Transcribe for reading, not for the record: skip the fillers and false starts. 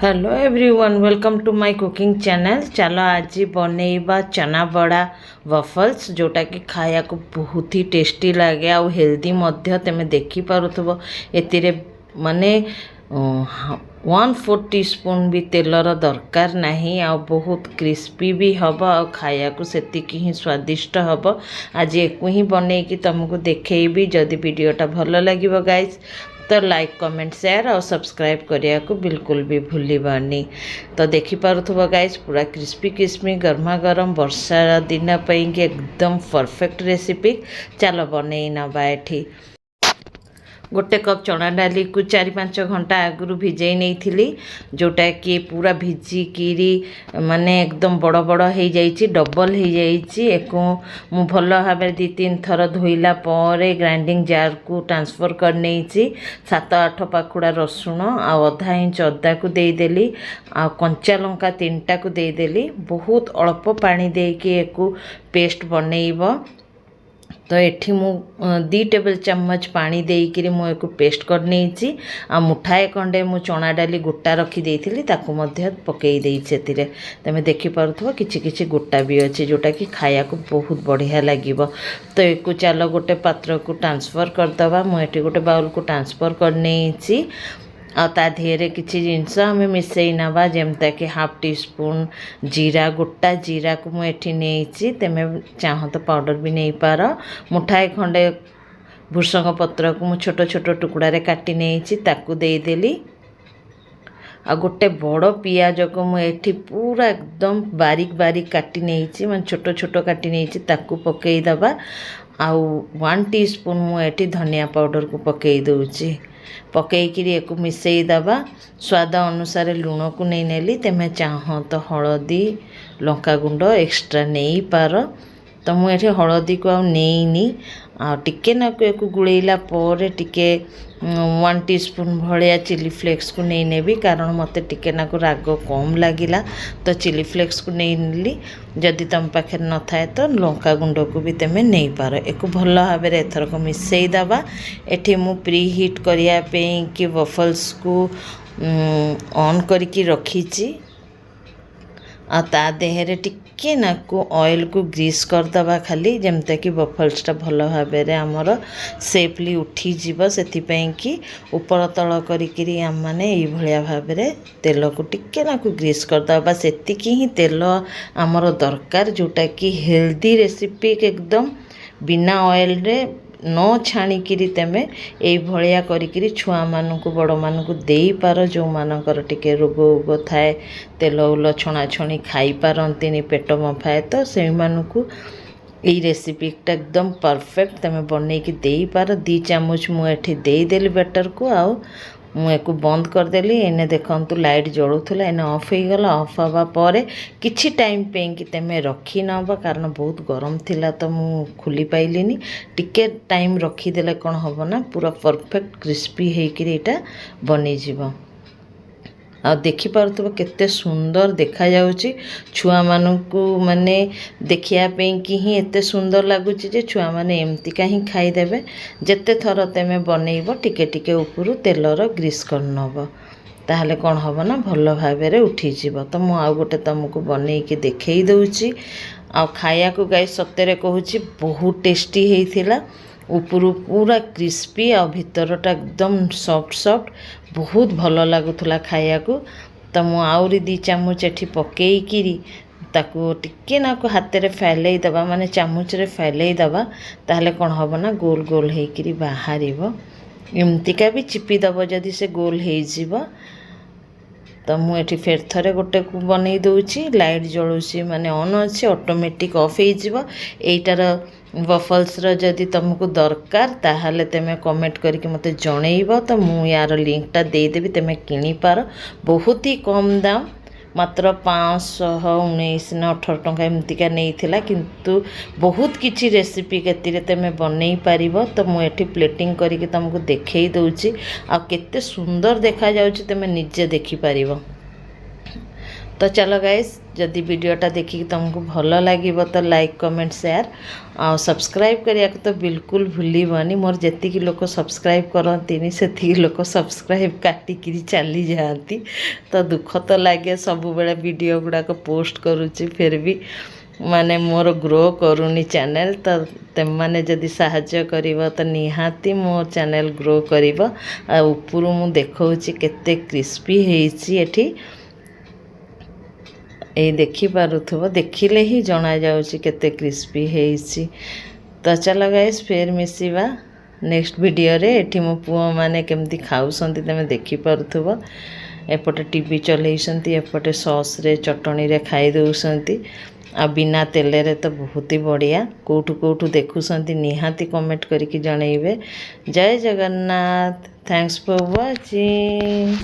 Hello everyone, welcome to my cooking channel. चलो आज बनैबा चना बड़ा वफल्स, जोटा कि खाया को बहुत ही टेस्टी लगे आ हेल्दी मध्य। तेमे देखि पारुथबो एतिरे माने 1/4 टीस्पून भी तेलर दरकार नहीं आ बहुत क्रिस्पी भी हम आ खाया को सेतिकी ही स्वादिष्ट हम। आज एक ही बनै कि तुमको देखैबी। जदि वीडियोटा भल लगिवो गाइस तो लाइक कमेंट शेयर और सब्सक्राइब करिया को बिल्कुल भी भूलिबानी। तो देखि पारुथबो गाइस पूरा क्रिस्पी क्रिस्पी गर्मा गरम वर्षा दिन पे एकदम परफेक्ट रेसिपी। चलो बनै नबा। एठी गोटे कप चना डाली को 4-5 घंटा आगु भिजई नहीं थी, जोटा कि पूरा भिजिकी माने एकदम बड़ बड़ हो जाइए, डबल हो जाइए। मु भल भाव 2-3 थर धोइला पर ग्राइंडिंग जार को ट्रांसफर कर नहीं 7-8 पाखुड़ा रसुण आ आधा इंच अदा को देदेली आ कंचा लंका 3टा को देदेली। बहुत अल्प पानी देकी एको पेस्ट बनैब। तो एठी मु 2 टेबल चम्मच पानी देकी मु एको पेस्ट कर नहीं आ मुठाए खंडे मु चना डाली गोटा रखी देइथिली ताकू मध्य पकई देई सेतिरे। तमे देखि पारुथबो किछि किछि गोटा भी अछि जोटा कि खाया को बहुत बढ़िया लागिवो। तो एको चालो गोटे पात्र को ट्रांसफर कर दबा। मु एठी गोटे बाउल को ट्रांसफर कर नहीं आ धेरे किसी जिनस आम मिसई नवा, जमता कि 1/2 टीस्पून जीरा, गोटा जीरा को मुझे नहीं। तेमे चाह तो पाउडर भी नहीं पार। मुठाए खंडे भृषंग पत्र को मुझे छोट छोट टुकड़ा रे काटी नहीं ताकू देदेली। आ गोटे बड़ पियाज को मुझे पूरा एकदम बारीक बारीक काटी नहीं, मैं छोट छोट काटी नहीं ताकू पकई दबा। आउ 1 टीस्पून मुझे धनिया पाउडर को पकई दूची। पकईकरी एक मिसई दबा। स्वाद अनुसार लुण को नहीं नेली। तेमे चाह तो हलदी लंका गुंड एक्स्ट्रा नहीं पार। तो मुझे हलदी को आ नहीं आ टिके नाकु एक गुड़ेला पर टिके 1 टीस्पून भलिया चिली फ्लेक्स को नहीं नेबी, कारण मते टिके नाकु राग कम लागिला। तो चिली फ्लेक्स को नहीं नेली। जदि तुम पाखे न थाए तो लंका गुंड को भी तेमे नहीं पार। एक भल भाव एथरक मिसई दबा। एठी मु प्री हीट करिया पे कि वफल्स को ऑन करके रखीची आ ता देहरे टिके नाकु ऑयल को ग्रीस करदबा खाली, जमता कि वफल्सटा भल भाव आमर सेफली उठी जीव। सेथिपई कि ऊपर तल करिकिरी आम माने एई भलिया भाव तेल को टिके नाकु ग्रीस करदबा। सेतिकी ही तेल आमर दरकार, जोटा कि हेल्दी रेसिपी एकदम बिना ऑयल रे न छाणिकी तेमे एई भलिया करिकिरी छुआ मानकु बड़ मानकु देई पार। जो मानकर टिके रोग उग थाए, तेल उल छणा छणी खाई पारंतिनी, पेट मफाए, तो से मानकु एई रेसिपीटा एकदम परफेक्ट तमें बनैकी देई पार। 2 चामच मु एठी देई देली बेटर को आउ मुझे बंद करदेली। एने देखंतु लाइट जलुला, एने ऑफ हो गला। ऑफ हवा पर किछि टाइम पे कि तेमे रखी नबा, कारण बहुत गरम थिला तो मु खुली पाइलिनी। टिके टाइम रखीदेले कौन हम ना पूरा परफेक्ट क्रिस्पी होकर यहाँ बनी जीव। आ देखि पारुथबो केते सुंदर देखा जाउची। छुआ मानकु माने देखिया पे कि ही एते सुंदर लागुची जे छुआ माने एमती का ही खाई देबे। जेते थर तेमे बनैबो टिके टिके ऊपर तेलर ग्रीस कर नब, ताहले कौन हम ना भल भाव उठी जीव। तो मु आ गोटे तुमको बनैकी देखई दउची। आ खाया को गाइस सतेरे कहूची बहुत टेस्टी हेइथिला। ऊपर पूरा क्रिस्पी आ भितरटा एकदम सॉफ्ट सॉफ्ट, बहुत भल लगुला खाया को। तो मु आउरी 2 चामच एठी पकईकी ताकू टिके नाकू हाथ रे फैलई दबा, माने चामच रे फैलई दबा। ताहले कौन हम ना गोल गोल होकर बाहर। एमतिका भी चिपी दब जदि से गोल हो। तो मुझे फेर थरे गोटे को बनै दूची। लाइट जलुची माने ऑन अच्छे, ऑटोमेटिक ऑफ हो। एटार वफल्स जदि तुमको दरकार ताहले तेमे कमेंट करके मते जणैब। तो मु यार लिंकटा देदेवी, तेमे किनी पार। बहुत ही कम दाम, मात्र 519 ना 18 टंका एमतिका नहीं थिला, किंतु बहुत किछि रेसिपी केतिरे तेमे बनै पारिबो। तो मु एठी प्लेटिंग करके तुमको देखई दउची। आ केते सुंदर देखा जाउची तेमे निजे देखि पारिबो। तो चलो गाइस जदि वीडियोटा देखिक तुमको भल लगे तो लाइक कमेंट शेयर आ सब्सक्राइब करिया तो बिल्कुल भूलबनी। मोर जी लोग सब्सक्राइब करती से लोग सब्सक्राइब काटिकी चली जाती तो दुख तो लगे सब बेले वीडियो गुड़ाक पोस्ट करुच्ची फिर भी माने मोर ग्रो करूनी चैनल तो तुम मैंने जदि साहाଯ୍य करिवो तो निहाती मो चैनल ग्रो करिवो। आ ऊपर मु देखौची केते क्रिस्पी हेची एठी ये देखिपे देखिले ही जना जाऊँगी केते क्रिस्पी हेची। तो चलो गाइस फिर मिसिबा नेक्स्ट वीडियो रे। एठी मो पुओ माने केमती खाउसंती तमे देखि पारुथबो। एपटे टीवी चलैसंती एपटे सॉस रे चटणी रे खाई दउसंती आ बिना तेल रे तो बहुत ही बढ़िया। कोठू कोठू देखुसंती निहाती कमेंट करके जनइबे। जय जगन्नाथ। Thanks for watching.